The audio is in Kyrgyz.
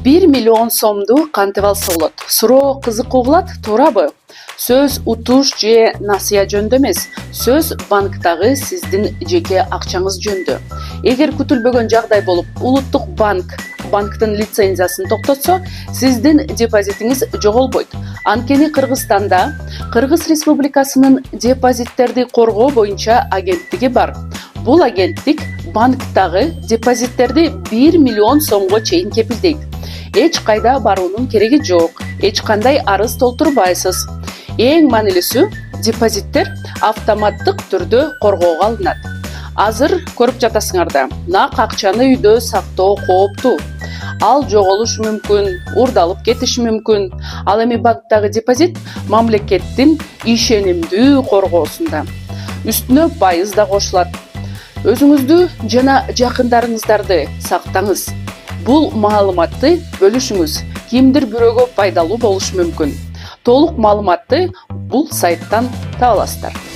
1 миллион сомду кантип алса болот? Суроо кызыккуу кылат, туурабы? Сөз утуш же насыя жөнүндө эмес, сөз банктагы сиздин жеке акчаңыз жөнүндө. Эгер күтүлбөгөн жагдай болуп, улуттук банктын лицензиясын токтотсо, сиздин депозитиңиз жоголбойт. Анткени Кыргызстанда Кыргыз Республикасынын депозиттерди коргоо боюнча агенттиги бар. Бул агенттик банктагы депозиттерди 1 миллион сомго чейин кепилдейт. Эч кайда баруунун кереги жок, эч кандай арыз толтурбайсыз. Эң маанилүүсү, депозиттер автоматтык түрдө коргоого алынат. Азыр көрүп жатасыңар да, нак акчаны үйдө сактоо кооптуу. Ал жоголушу мүмкүн, урдалып кетиши мүмкүн. Ал эми банктагы депозит мамлекеттин ишенимдүү коргоосунда. Үстүнө пайыз да кошулат. Өзүңүздү жана жакындарыңыздарды сактаңыз. Бул маалыматты бөлүшүңүз. Кимдир бирөөгө пайдалуу болушу мүмкүн. Толук маалыматты бул сайттан таба аласыздар.